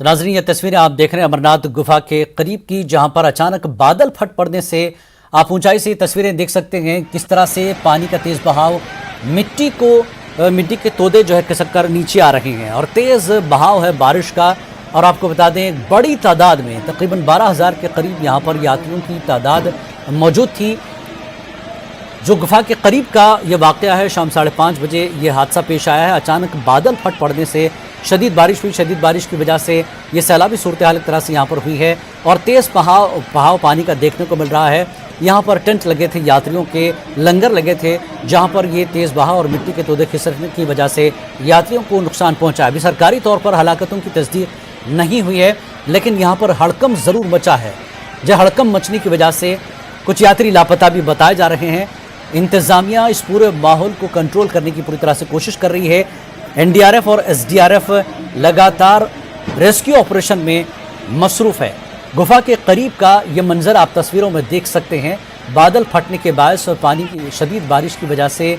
तो नाज़रीन, ये तस्वीरें आप देख रहे हैं अमरनाथ गुफा के करीब की, जहां पर अचानक बादल फट पड़ने से आप ऊंचाई से तस्वीरें देख सकते हैं किस तरह से पानी का तेज बहाव मिट्टी के तोदे जो है खिसक कर नीचे आ रहे हैं और तेज बहाव है बारिश का। और आपको बता दें, बड़ी तादाद में तकरीबन 12,000 के करीब यहाँ पर यात्रियों की तादाद मौजूद थी। जो गुफा के करीब का ये वाक़या है, शाम 5:30 बजे ये हादसा पेश आया है। अचानक बादल फट पड़ने से शदीद बारिश हुई। शदीद बारिश की वजह से ये सैलाबी सूरत हाल एक तरह से यहाँ पर हुई है और तेज़ बहाव पानी का देखने को मिल रहा है। यहाँ पर टेंट लगे थे, यात्रियों के लंगर लगे थे, जहाँ पर ये तेज़ बहाव और मिट्टी के तोदे खिसकने की वजह से यात्रियों को नुकसान पहुँचा। अभी सरकारी तौर पर हलाकतों की तस्दीक नहीं हुई है, लेकिन यहाँ पर हड़कंप ज़रूर मचा है। जो हड़कंप मचने की वजह से कुछ यात्री लापता भी बताए जा रहे हैं। इंतज़ामिया इस पूरे माहौल को कंट्रोल करने की पूरी तरह से कोशिश कर रही है। एनडीआरएफ और एसडीआरएफ लगातार रेस्क्यू ऑपरेशन में मसरूफ़ है। गुफा के करीब का ये मंजर आप तस्वीरों में देख सकते हैं। बादल फटने के बायस और पानी की शदीद बारिश की वजह से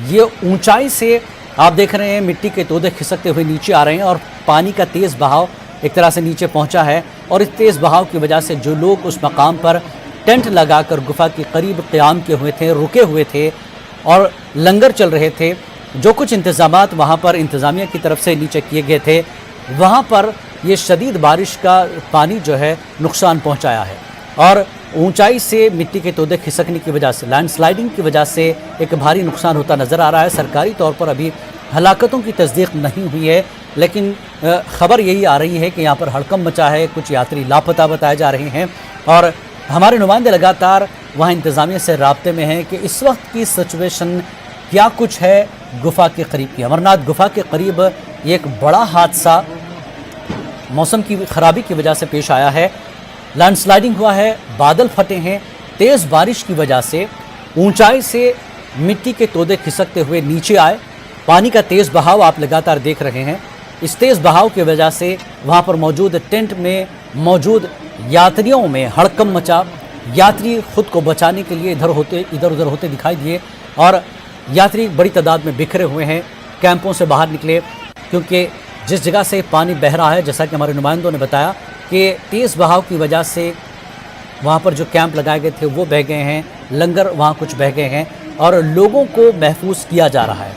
ये ऊंचाई से आप देख रहे हैं मिट्टी के तोदे खिसकते हुए नीचे आ रहे हैं और पानी का तेज़ बहाव एक तरह से नीचे पहुंचा है। और इस तेज़ बहाव की वजह से जो लोग उस मकाम पर टेंट लगाकर गुफा के करीब क़याम किए हुए थे, रुके हुए थे और लंगर चल रहे थे, जो कुछ इंतज़ामात वहाँ पर इंतज़ामिया की तरफ से नीचे किए गए थे, वहाँ पर ये शदीद बारिश का पानी जो है नुकसान पहुँचाया है। और ऊंचाई से मिट्टी के तोदे खिसकने की वजह से, लैंडस्लाइडिंग की वजह से एक भारी नुकसान होता नज़र आ रहा है। सरकारी तौर पर अभी हलाकतों की तस्दीक नहीं हुई है, लेकिन ख़बर यही आ रही है कि यहाँ पर हड़कंप मचा है, कुछ यात्री लापता बताए जा रहे हैं। और हमारे नुमाइंदे लगातार वहाँ इंतज़ामिया से राब्ते में हैं कि इस वक्त की सिचुएशन क्या कुछ है गुफा के करीब की। अमरनाथ गुफा के करीब एक बड़ा हादसा मौसम की ख़राबी की वजह से पेश आया है। लैंडस्लाइडिंग हुआ है, बादल फटे हैं, तेज़ बारिश की वजह से ऊंचाई से मिट्टी के तोदे खिसकते हुए नीचे आए। पानी का तेज़ बहाव आप लगातार देख रहे हैं। इस तेज़ बहाव की वजह से वहाँ पर मौजूद टेंट में मौजूद यात्रियों में हड़कंप मचा। यात्री खुद को बचाने के लिए इधर उधर होते दिखाई दिए और यात्री बड़ी तादाद में बिखरे हुए हैं, कैंपों से बाहर निकले, क्योंकि जिस जगह से पानी बह रहा है, जैसा कि हमारे नुमाइंदों ने बताया कि तेज़ बहाव की वजह से वहाँ पर जो कैंप लगाए गए थे वो बह गए हैं, लंगर वहाँ कुछ बह गए हैं और लोगों को महफूज किया जा रहा है।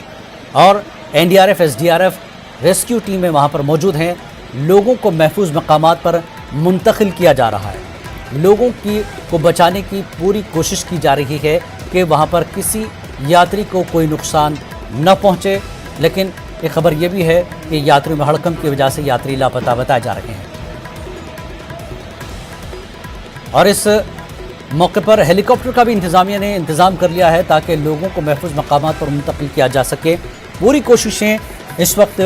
और एनडीआरएफ, एसडीआरएफ रेस्क्यू टीमें वहाँ पर मौजूद हैं। लोगों को महफूज मकामात पर मुंतकिल किया जा रहा है। लोगों को बचाने की पूरी कोशिश की जा रही है कि वहाँ पर किसी यात्री को कोई नुकसान न पहुँचे। लेकिन एक खबर यह भी है कि यात्रियों में हड़कंप की वजह से यात्री लापता बताए जा रहे हैं। और इस मौके पर हेलीकॉप्टर का भी इंतज़ामिया ने इंतज़ाम कर लिया है ताकि लोगों को महफूज मकामात पर मुंतकिल किया जा सके। पूरी कोशिशें इस वक्त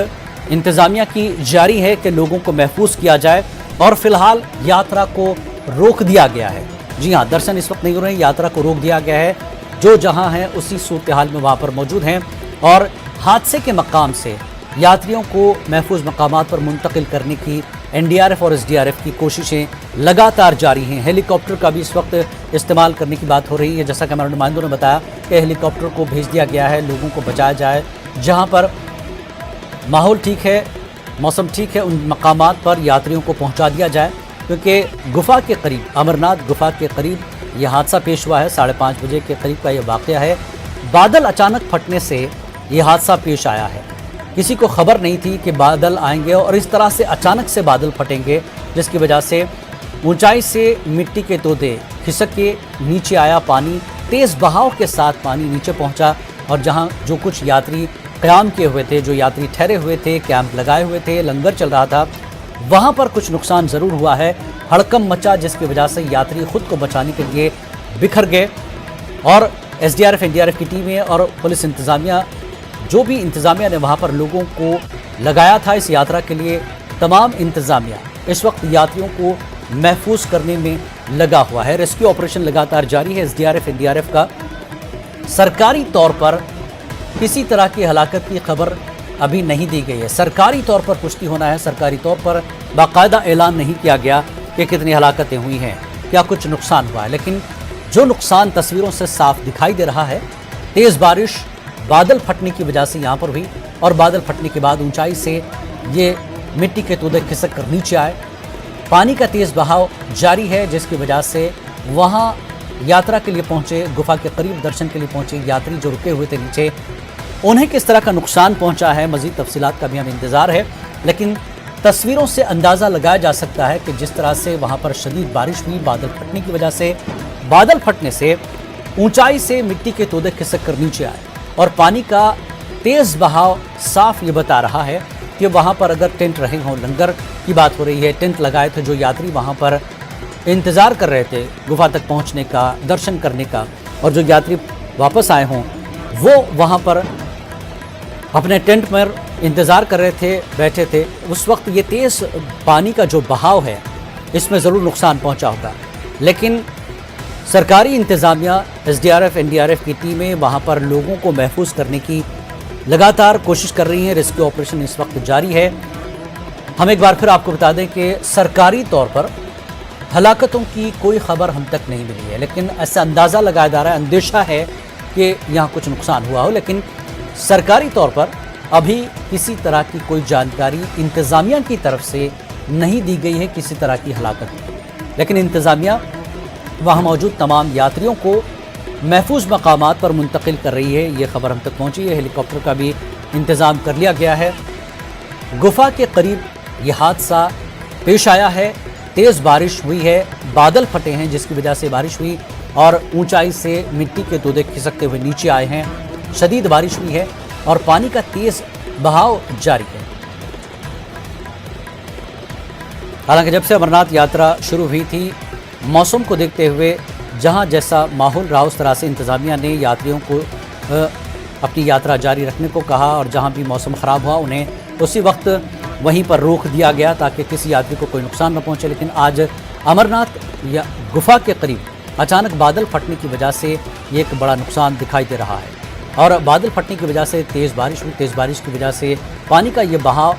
इंतज़ामिया की जारी है कि लोगों को महफूज किया जाए। और फ़िलहाल यात्रा को रोक दिया गया है। जी हाँ, दर्शन इस वक्त नहीं हो रहे हैं, यात्रा को रोक दिया गया है। जो जहाँ हैं उसी सूरत हाल में वहाँ पर मौजूद हैं और हादसे के मकाम से यात्रियों को महफूज मकामात पर मुंतकिल करने की एनडीआरएफ और एसडीआरएफ की कोशिशें लगातार जारी हैं। हेलीकॉप्टर का भी इस वक्त इस्तेमाल करने की बात हो रही है। जैसा कि हमारे नुमाइंदों ने बताया कि हेलीकॉप्टर को भेज दिया गया है, लोगों को बचाया जाए। जहाँ पर माहौल ठीक है, मौसम ठीक है, उन मकामात पर यात्रियों को पहुँचा दिया जाए, क्योंकि गुफा के करीब, अमरनाथ गुफा के करीब यह हादसा पेश हुआ है। 5:30 बजे के करीब का यह वाक़या है। बादल अचानक फटने से ये हादसा पेश आया है। किसी को खबर नहीं थी कि बादल आएंगे और इस तरह से अचानक से बादल फटेंगे, जिसकी वजह से ऊंचाई से मिट्टी के तोदे खिसक के नीचे आया। पानी तेज़ बहाव के साथ पानी नीचे पहुंचा और जहां जो कुछ यात्री क़याम किए हुए थे, जो यात्री ठहरे हुए थे, कैंप लगाए हुए थे, लंगर चल रहा था, वहाँ पर कुछ नुकसान ज़रूर हुआ है। हड़कंप मचा, जिसकी वजह से यात्री खुद को बचाने के लिए बिखर गए। और एसडीआरएफ, एनडीआरएफ की टीमें और पुलिस इंतज़ामिया, जो भी इंतज़ामिया ने वहाँ पर लोगों को लगाया था इस यात्रा के लिए, तमाम इंतज़ामिया इस वक्त यात्रियों को महफूज करने में लगा हुआ है। रेस्क्यू ऑपरेशन लगातार जारी है एसडीआरएफ, एनडीआरएफ का। सरकारी तौर पर किसी तरह की हलाकत की खबर अभी नहीं दी गई है। सरकारी तौर पर पुष्टि होना है, सरकारी तौर पर बाकायदा ऐलान नहीं किया गया कि कितनी हलाकतें हुई हैं, क्या कुछ नुकसान हुआ है। लेकिन जो नुकसान तस्वीरों से साफ दिखाई दे रहा है, तेज़ बारिश बादल फटने की वजह से यहाँ पर हुई और बादल फटने के बाद ऊंचाई से ये मिट्टी के तोदे खिसक कर नीचे आए। पानी का तेज बहाव जारी है, जिसकी वजह से वहां यात्रा के लिए पहुंचे, गुफा के करीब दर्शन के लिए पहुंचे यात्री जो रुके हुए थे नीचे, उन्हें किस तरह का नुकसान पहुंचा है, मजीद तफसीलात का भी हमें इंतजार है। लेकिन तस्वीरों से अंदाजा लगाया जा सकता है कि जिस तरह से वहां पर शदीद बारिश हुई, बादल फटने की वजह से, बादल फटने से ऊंचाई से मिट्टी के तोदे खिसक कर नीचे आए और पानी का तेज बहाव साफ ये बता रहा है कि वहां पर अगर टेंट रहे हों, लंगर की बात हो रही है, टेंट लगाए थे जो यात्री वहां पर इंतजार कर रहे थे गुफा तक पहुंचने का, दर्शन करने का, और जो यात्री वापस आए हों वो वहां पर अपने टेंट पर इंतजार कर रहे थे, बैठे थे, उस वक्त ये तेज पानी का जो बहाव है इसमें ज़रूर नुकसान पहुंचा होगा। लेकिन सरकारी इंतज़ामिया, एसडीआरएफ, एनडीआरएफ की टीमें वहां पर लोगों को महफूज करने की लगातार कोशिश कर रही हैं। रेस्क्यू ऑपरेशन इस वक्त जारी है। हम एक बार फिर आपको बता दें कि सरकारी तौर पर हलाकतों की कोई खबर हम तक नहीं मिली है, लेकिन ऐसा अंदाज़ा लगाया जा रहा है, अंदेशा है कि यहाँ कुछ नुकसान हुआ हो, लेकिन सरकारी तौर पर अभी किसी तरह की कोई जानकारी इंतज़ामिया की तरफ से नहीं दी गई है किसी तरह की हलाकत की। लेकिन इंतज़ामिया वहाँ मौजूद तमाम यात्रियों को महफूज मकामात पर मुंतकिल कर रही है। ये खबर हम तक पहुँची है। हेलीकॉप्टर का भी इंतज़ाम कर लिया गया है। गुफा के करीब ये हादसा पेश आया है। तेज़ बारिश हुई है, बादल फटे हैं जिसकी वजह से बारिश हुई और ऊंचाई से मिट्टी के तोदे खिसकते हुए नीचे आए हैं। शदीद बारिश हुई है और पानी का तेज़ बहाव जारी है। हालांकि जब से अमरनाथ यात्रा शुरू हुई थी, मौसम को देखते हुए जहां जैसा माहौल रहा उस तरह से इंतज़ामिया ने यात्रियों को अपनी यात्रा जारी रखने को कहा और जहां भी मौसम ख़राब हुआ उन्हें उसी वक्त वहीं पर रोक दिया गया ताकि किसी यात्री को कोई नुकसान न पहुंचे। लेकिन आज अमरनाथ या गुफा के करीब अचानक बादल फटने की वजह से ये एक बड़ा नुकसान दिखाई दे रहा है और बादल फटने की वजह से तेज़ बारिश हुई। तेज़ बारिश की वजह से पानी का ये बहाव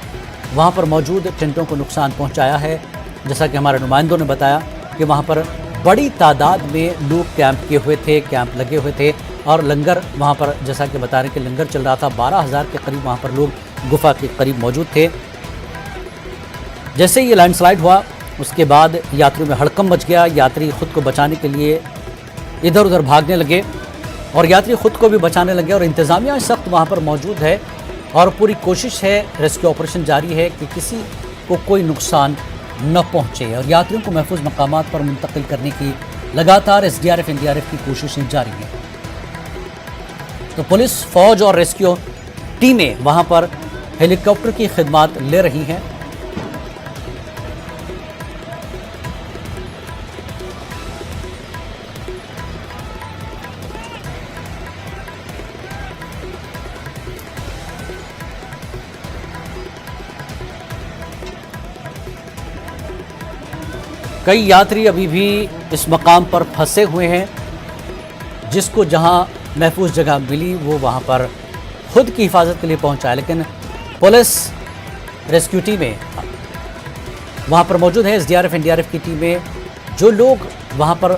वहाँ पर मौजूद टेंटों को नुकसान पहुँचाया है। जैसा कि हमारे नुमाइंदों ने बताया कि वहाँ पर बड़ी तादाद में लोग कैंप किए हुए थे, कैंप लगे हुए थे और लंगर वहाँ पर, जैसा कि बता रहे कि लंगर चल रहा था। 12,000 के करीब वहाँ पर लोग गुफा के करीब मौजूद थे। जैसे ये लैंडस्लाइड हुआ उसके बाद यात्रियों में हड़कंप मच गया। यात्री खुद को बचाने के लिए इधर उधर भागने लगे और यात्री खुद को भी बचाने लगे और इंतज़ामिया इस वक्त वहाँ पर मौजूद है और पूरी कोशिश है, रेस्क्यू ऑपरेशन जारी है कि किसी को कोई नुकसान न पहुँचे और यात्रियों को महफूज मकामात पर मुंतकिल करने की लगातार एसडीआरएफ, एनडीआरएफ की कोशिशें जारी हैं। तो पुलिस, फौज और रेस्क्यू टीमें वहाँ पर हेलीकॉप्टर की खिदमत ले रही हैं। कई यात्री अभी भी इस मकाम पर फंसे हुए हैं। जिसको जहां महफूज जगह मिली वो वहां पर खुद की हिफाजत के लिए पहुंचा है, लेकिन पुलिस, रेस्क्यू टीमें वहां पर मौजूद है। एसडीआरएफ, एनडीआरएफ की टीमें जो लोग वहां पर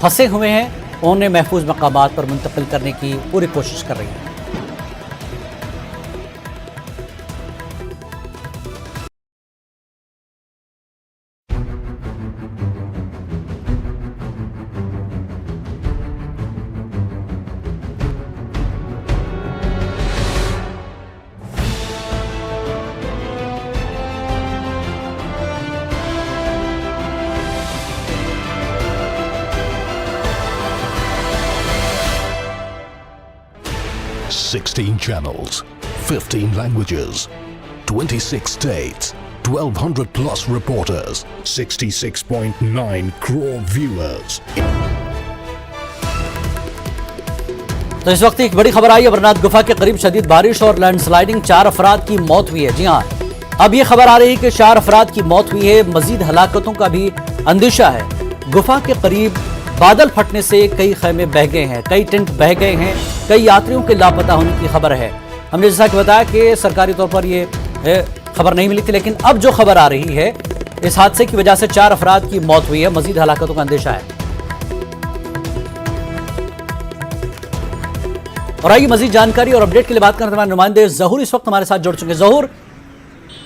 फंसे हुए हैं उन्हें महफूज मकामात पर मुंतकिल करने की पूरी कोशिश कर रही है। Sixteen channels, 15 languages, 26 states, 1,200 plus reporters, 66.9 crore viewers. तो इस वक्त एक बड़ी खबर आई। अमरनाथ गुफा के करीब शदीद बारिश और लैंडस्लाइडिंग, 4 अफराद की मौत हुई है। जी हाँ, अब ये खबर आ रही है कि 4 अफराद की मौत हुई है। मजीद हलाकतों का भी अंदेशा है। गुफा के करीब बादल फटने से कई खैमे बह गए हैं, कई टेंट बह गए हैं, कई यात्रियों के लापता होने की खबर है। हमने जैसा कि बताया कि सरकारी तौर पर ये खबर नहीं मिली थी, लेकिन अब जो खबर आ रही है इस हादसे की वजह से 4 अफराद की मौत हुई है। मजीद हलाकतों का अंदेशा है। और आइए मजीद जानकारी और अपडेट के लिए बात करते हैं। हमारे नुमाइंदे जहूर इस वक्त हमारे साथ जुड़ चुके हैं। जहूर,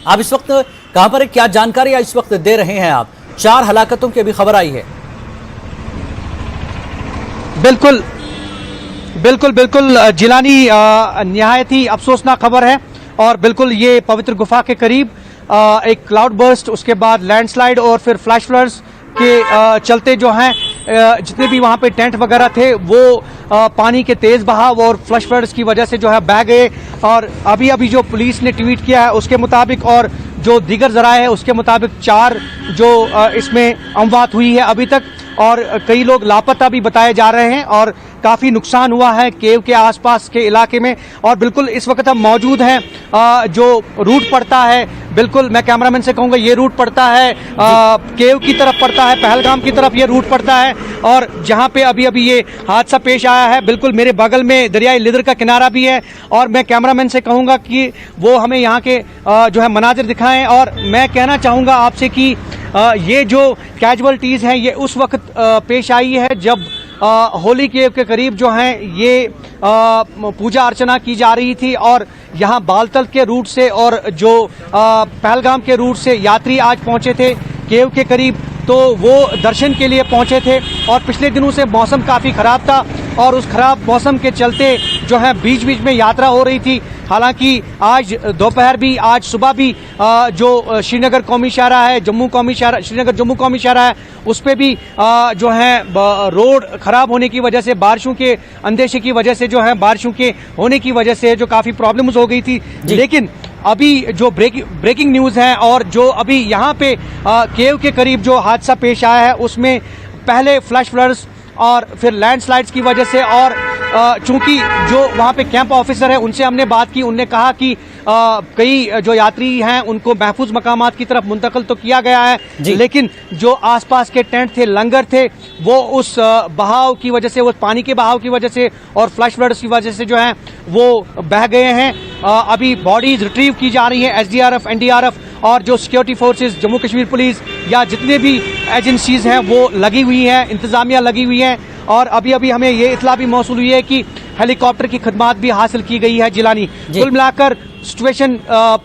आप इस वक्त कहां पर है, क्या जानकारी इस वक्त दे रहे हैं आप? 4 हलाकतों की अभी खबर आई है। बिल्कुल बिल्कुल बिल्कुल जिलानी, निहायत ही अफसोसनाक खबर है। और बिल्कुल ये पवित्र गुफा के करीब एक क्लाउड बर्स्ट, उसके बाद लैंडस्लाइड और फिर फ्लैश फ्लड्स के चलते जो हैं जितने भी वहां पे टेंट वगैरह थे वो पानी के तेज बहाव और फ्लश फ्लड्स की वजह से जो है बह गए। और अभी अभी जो पुलिस ने ट्वीट किया है उसके मुताबिक और जो दीगर जराए हैं उसके मुताबिक 4 जो इसमें अमवात हुई है अभी तक, और कई लोग लापता भी बताए जा रहे हैं और काफी नुकसान हुआ है केव के आसपास के इलाके में। और बिल्कुल इस वक्त हम मौजूद हैं जो रूट पड़ता है, बिल्कुल मैं कैमरामैन से कहूंगा ये रूट पड़ता है केव की तरफ पड़ता है, पहलगाम की तरफ ये रूट पड़ता है। और जहां पे अभी अभी ये हादसा पेश आया है बिल्कुल मेरे बगल में दरियाई लिदर का किनारा भी है। और मैं कैमरामैन से कहूंगा कि वो हमें यहाँ के जो है मनाजिर दिखाएं। और मैं कहना चाहूंगा आपसे कि ये जो कैजुअलिटीज हैं ये उस वक्त पेश आई है जब होली केव के करीब जो है ये पूजा अर्चना की जा रही थी। और यहाँ बालतल के रूट से और जो पहलगाम के रूट से यात्री आज पहुंचे थे केव के करीब, तो वो दर्शन के लिए पहुंचे थे। और पिछले दिनों से मौसम काफ़ी ख़राब था और उस खराब मौसम के चलते जो है बीच बीच में यात्रा हो रही थी। हालांकि आज दोपहर भी, आज सुबह भी जो श्रीनगर कौमी शाहरा है, श्रीनगर जम्मू कौमी शाहरा है, उस पर भी जो है रोड खराब होने की वजह से, बारिशों के अंदेशे की वजह से जो है बारिशों के होने की वजह से जो काफ़ी प्रॉब्लम्स हो गई थी। लेकिन अभी जो ब्रेकिंग न्यूज़ है और जो अभी यहाँ पे केव के करीब जो हादसा पेश आया है उसमें पहले फ्लैश फ्लड्स और फिर लैंडस्लाइड्स की वजह से, और चूंकि जो वहाँ पे कैंप ऑफिसर है उनसे हमने बात की, उनने कहा कि कई जो यात्री हैं उनको महफूज मकामात की तरफ मुंतकिल तो किया गया है, लेकिन जो आसपास के टेंट थे, लंगर थे, वो उस बहाव की वजह से, उस पानी के बहाव की वजह से और फ्लश फ्लड्स की वजह से जो है वो बह गए हैं। अभी बॉडीज रिट्रीव की जा रही है, एसडीआरएफ, एनडीआरएफ और जो security forces, Jammu Kashmir police या जितने भी एजेंसीज हैं वो लगी हुई हैं, इंतजामिया लगी हुई है। और अभी अभी हमें ये इतला भी मौसूल हुई है कि हेलीकॉप्टर की खिदमत भी हासिल की गई है जिलानी। कुल मिलाकर सिचुएशन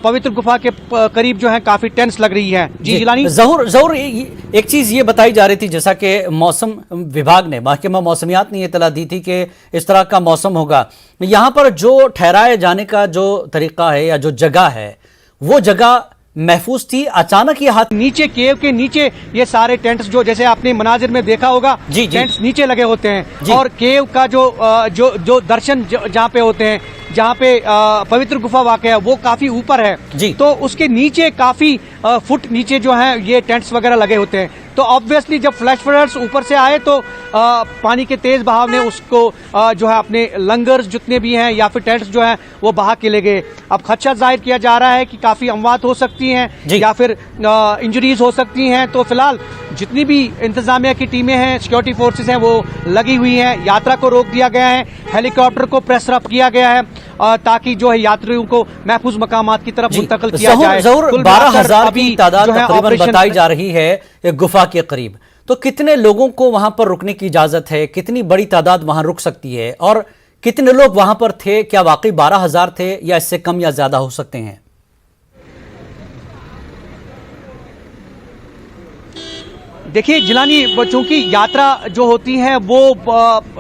पवित्र गुफा के करीब जो है काफी टेंस लग रही है। जी जिलानी, जरूर एक चीज ये बताई जा रही थी, जैसा कि मौसम विभाग ने, महकमा मौसमियात ने इतला दी थी कि इस तरह का मौसम होगा। यहाँ पर जो ठहराए जाने का जो तरीका है या जो जगह है वो जगह महफूज थी, अचानक ये हाथ नीचे केव के नीचे ये सारे टेंट्स जो जैसे आपने मनाजिर में देखा होगा, टेंट्स नीचे लगे होते हैं और केव का जो दर्शन जहाँ पे होते हैं, जहाँ पे पवित्र गुफा वाक़या है वो काफी ऊपर है, तो उसके नीचे काफी फुट नीचे जो है ये टेंट्स वगैरह लगे होते हैं। तो ऑब्वियसली जब फ्लैश फ्लड्स ऊपर से आए तो पानी के तेज बहाव ने उसको जो है अपने लंगर्स जितने भी हैं या फिर टेंट्स जो हैं वो बहा के ले गए। अब खदशा जाहिर किया जा रहा है कि काफी अमवात हो सकती हैं या फिर इंजरीज हो सकती हैं। तो फिलहाल जितनी भी इंतजामिया की टीमें हैं, सिक्योरिटी फोर्सेस हैं, वो लगी हुई हैं। यात्रा को रोक दिया गया है, हेलीकॉप्टर को प्रेस रफ किया गया है ताकि जो है यात्रियों को महफूज मकामात की तरफ मुंतकिल किया जाए। 12,000 की तादाद तकरीबन बताई जा रही है गुफा के करीब। तो कितने लोगों को वहां पर रुकने की इजाजत है, कितनी बड़ी तादाद वहां रुक सकती है और कितने लोग वहां पर थे? क्या वाकई 12,000 थे या इससे कम या ज्यादा हो सकते हैं? देखिए जिलानी, चूंकि यात्रा जो होती है वो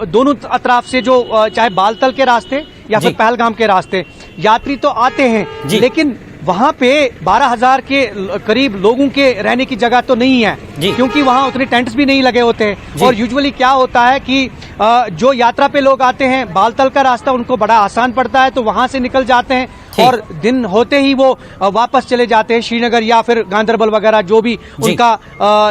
दोनों अतराफ से जो चाहे बालतल के रास्ते या फिर पहलगाम के रास्ते यात्री तो आते हैं, लेकिन वहाँ पे 12,000 के करीब लोगों के रहने की जगह तो नहीं है, क्योंकि वहाँ उतने टेंट्स भी नहीं लगे होते हैं। और यूजुअली क्या होता है कि जो यात्रा पे लोग आते हैं, बालतल का रास्ता उनको बड़ा आसान पड़ता है तो वहाँ से निकल जाते हैं और दिन होते ही वो वापस चले जाते हैं श्रीनगर या फिर गांदरबल वगैरह जो भी उनका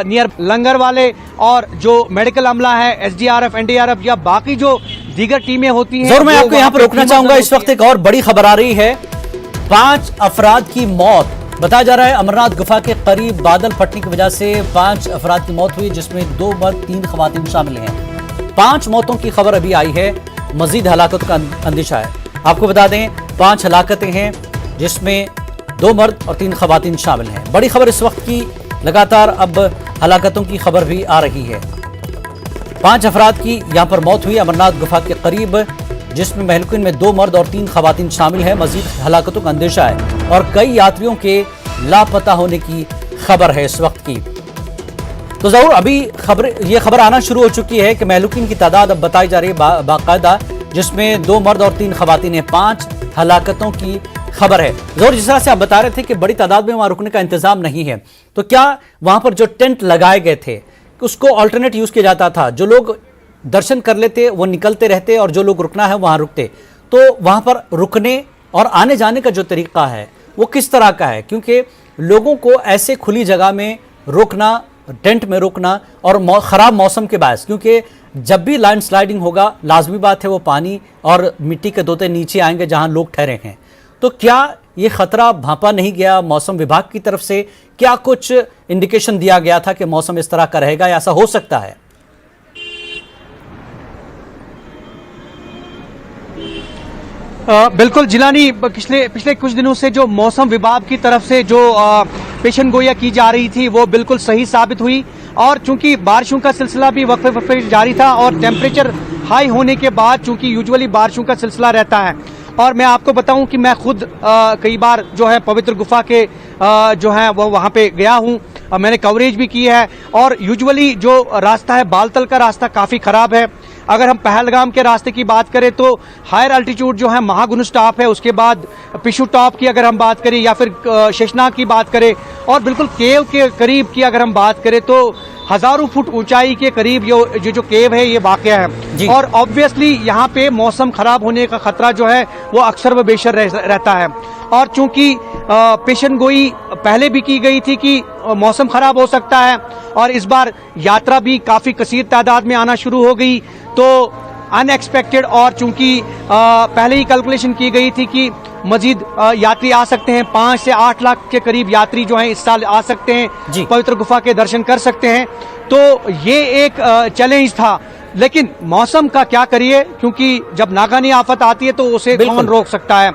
नियर। लंगर वाले और जो मेडिकल अमला है, एसडीआरएफ, एनडीआरएफ या बाकी जो दीगर टीमें होती हैं। जरूर मैं आपको यहाँ पर रोकना चाहूंगा, इस वक्त एक और बड़ी खबर आ रही है। 5 अफराद की मौत बताया जा रहा है। अमरनाथ गुफा के करीब बादल फटने की वजह से 5 अफराद की मौत हुई, जिसमें 2 मर्द 3 खवातीन शामिल हैं। 5 मौतों की खबर अभी आई है, मजीद हलाकत का अंदेशा है। आपको बता दें 5 हलाकतें हैं जिसमें 2 मर्द और 3 खवातीन शामिल हैं। बड़ी खबर इस वक्त की, लगातार अब हलाकतों की खबर भी आ रही है। 5 अफराद की यहाँ पर मौत हुई अमरनाथ गुफा के करीब, जिसमें महलकिन में 2 मर्द और 3 खवातीन शामिल हैं। मजीद हलाकतों का अंदेशा है और कई यात्रियों के लापता होने की खबर है इस वक्त की। तो जरूर अभी ये खबर आना शुरू हो चुकी है कि महलूकीन की तादाद अब बताई जा रही है बाकायदा, जिसमें 2 मर्द और 3 खवातीन हैं। 5 हलाकतों की खबर है। जरूर जिस तरह से आप बता रहे थे कि बड़ी तादाद में वहां रुकने का इंतजाम नहीं है, तो क्या वहां पर जो टेंट लगाए गए थे उसको ऑल्टरनेट यूज किया जाता था? जो लोग दर्शन कर लेते वो निकलते रहते और जो लोग रुकना है वहां रुकते, तो वहां पर रुकने और आने जाने का जो तरीका है वो किस तरह का है? क्योंकि लोगों को ऐसे खुली जगह में रुकना, टेंट में रुकना और ख़राब मौसम के बायस, क्योंकि जब भी लैंड स्लाइडिंग होगा लाजमी बात है वो पानी और मिट्टी के दोते नीचे आएंगे जहां लोग ठहरे हैं। तो क्या ये खतरा भांपा नहीं गया मौसम विभाग की तरफ से? क्या कुछ इंडिकेशन दिया गया था कि मौसम इस तरह का रहेगा या ऐसा हो सकता है? बिल्कुल जिलानी, पिछले कुछ दिनों से जो मौसम विभाग की तरफ से जो पेशन गोया की जा रही थी वो बिल्कुल सही साबित हुई। और चूंकि बारिशों का सिलसिला भी वक्फे वक्फे जारी था और टेम्परेचर हाई होने के बाद चूंकि यूजुअली बारिशों का सिलसिला रहता है, और मैं आपको बताऊं कि मैं खुद कई बार जो है पवित्र गुफा के जो है वो वहां पे गया हूं, मैंने कवरेज भी की है। और यूजुअली जो रास्ता है बालतल का रास्ता काफी खराब है। अगर हम पहलगाम के रास्ते की बात करें तो हायर अल्टीट्यूड जो है महागुनुस टॉप है, उसके बाद पिशु टॉप की अगर हम बात करें या फिर शेषनाग की बात करें, और बिल्कुल केव के करीब की अगर हम बात करें तो हजारों फुट ऊंचाई के करीब जो केव है ये वाकया है। और ऑब्वियसली यहाँ पे मौसम खराब होने का खतरा जो है वो अक्सर व बेशर रहता है। और चूंकि पेशन गोई पहले भी की गई थी कि मौसम खराब हो सकता है और इस बार यात्रा भी काफी कसीर तादाद में आना शुरू हो गई, तो अनएक्सपेक्टेड और चूंकि पहले ही कैलकुलेशन की गई थी कि मजीद यात्री आ सकते हैं, 5 से 8 लाख के करीब यात्री जो हैं इस साल आ सकते हैं, पवित्र गुफा के दर्शन कर सकते हैं। तो ये एक चैलेंज था, लेकिन मौसम का क्या करिए, क्योंकि जब नागानी आफत आती है तो उसे कौन रोक सकता है।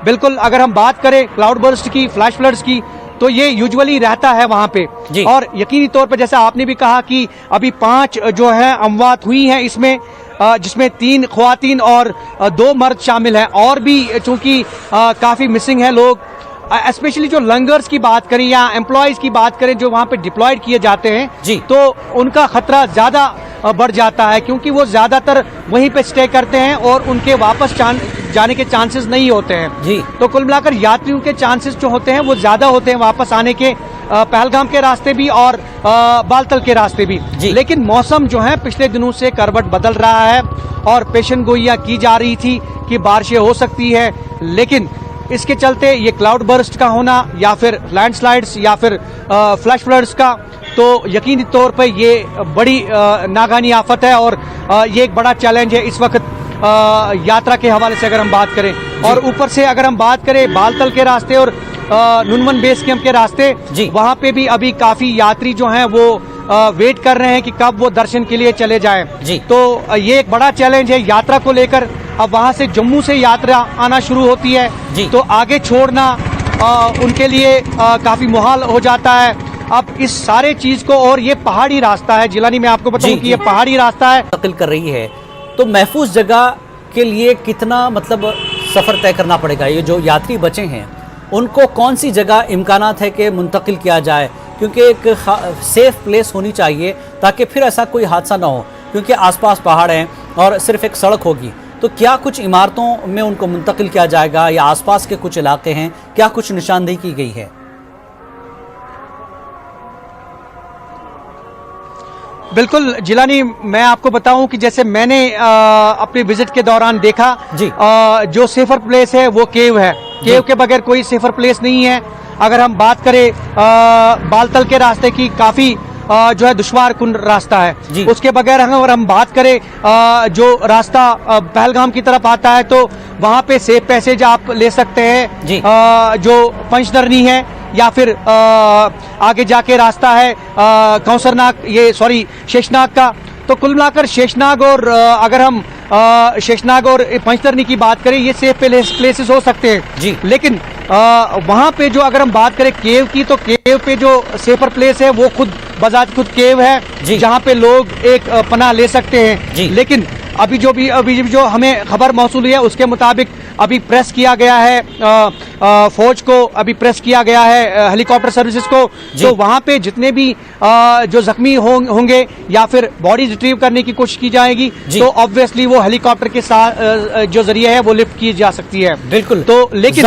बिल्कुल अगर हम बात करें क्लाउड बर्स्ट की, फ्लैश फ्लड्स की, तो ये यूजुअली रहता है वहां पे। और यकीनी तौर पर जैसा आपने भी कहा कि अभी 5 जो है अमवात हुई हैं इसमें, जिसमें 3 ख्वातीन और 2 मर्द शामिल हैं, और भी चूंकि काफी मिसिंग है लोग। स्पेशली जो लंगर्स की बात करें या एम्प्लॉयज की बात करें जो वहां पे डिप्लॉयड किए जाते हैं, तो उनका खतरा ज्यादा बढ़ जाता है, क्योंकि वो ज्यादातर वहीं पे स्टे करते हैं और उनके वापस जाने के चांसेस नहीं होते हैं। तो कुल मिलाकर यात्रियों के चांसेस जो होते हैं वो ज्यादा होते हैं वापस आने के, पहलगाम के रास्ते भी और बालतल के रास्ते भी। लेकिन मौसम जो है पिछले दिनों से करवट बदल रहा है और पेशन गोइयां की जा रही थी कि बारिशें हो सकती है, लेकिन इसके चलते ये क्लाउड बर्स्ट का होना या फिर लैंडस्लाइड्स या फिर फ्लैश फ्लड्स का, तो यकीनी तौर पर ये बड़ी नागानी आफत है और ये एक बड़ा चैलेंज है इस वक्त यात्रा के हवाले से अगर हम बात करें। और ऊपर से अगर हम बात करें बालतल के रास्ते और नुनवन बेस कैंप के रास्ते, वहां पे भी अभी काफी यात्री जो हैं वो वेट कर रहे हैं कि कब वो दर्शन के लिए चले जाएं। तो ये एक बड़ा चैलेंज है यात्रा को लेकर। अब वहां से जम्मू से यात्रा आना शुरू होती है, तो आगे छोड़ना उनके लिए काफी मुहाल हो जाता है। अब इस सारे चीज को, और ये पहाड़ी रास्ता है जिलानी, मैं आपको बताऊं कि ये पहाड़ी रास्ता है, मुंतकिल कर रही है, तो महफूज जगह के लिए कितना मतलब सफर तय करना पड़ेगा? ये जो यात्री बचे हैं उनको कौन सी जगह इम्कानात है कि मुंतकिल किया जाए? क्योंकि एक सेफ प्लेस होनी चाहिए ताकि फिर ऐसा कोई हादसा ना हो, क्योंकि आसपास पहाड़ हैं और सिर्फ एक सड़क होगी। तो क्या कुछ इमारतों में उनको मुंतकिल किया जाएगा या आसपास के कुछ इलाके हैं, क्या कुछ निशानदेही की गई है? बिल्कुल जिलानी, मैं आपको बताऊं कि जैसे मैंने अपने विजिट के दौरान देखा, जो सेफर प्लेस है वो केव है। केव के बगैर कोई सेफर प्लेस नहीं है। अगर हम बात करें बालतल के रास्ते की, काफी जो है दुश्वार कुन रास्ता है। उसके बगैर अगर हम बात करें जो रास्ता पहलगाम की तरफ आता है, तो वहां पे सेफ पैसेज आप ले सकते हैं, जो पंचदरनी है, या फिर आगे जाके रास्ता है कौसरनाग, शेषनाग का। तो कुल मिलाकर शेषनाग और अगर हम शेषनाग और पंचदरनी की बात करें, ये सेफ प्लेसेस हो सकते हैं। लेकिन वहां पे जो अगर हम बात करें केव की, तो केव पे जो सेफर प्लेस है वो खुद केव है, जहां पे लोग एक पनाह ले सकते हैं। लेकिन अभी जो हमें खबर मौसूल है उसके मुताबिक अभी प्रेस किया गया है, फौज को अभी प्रेस किया गया है, हेलीकॉप्टर सर्विसेज को। तो वहां पे जितने भी जो जख्मी होंगे या फिर बॉडी रिट्रीव करने की कोशिश की जाएगी, तो ऑब्वियसली वो हेलीकॉप्टर के साथ जो जरिए है वो लिफ्ट की जा सकती है। बिल्कुल। तो लेकिन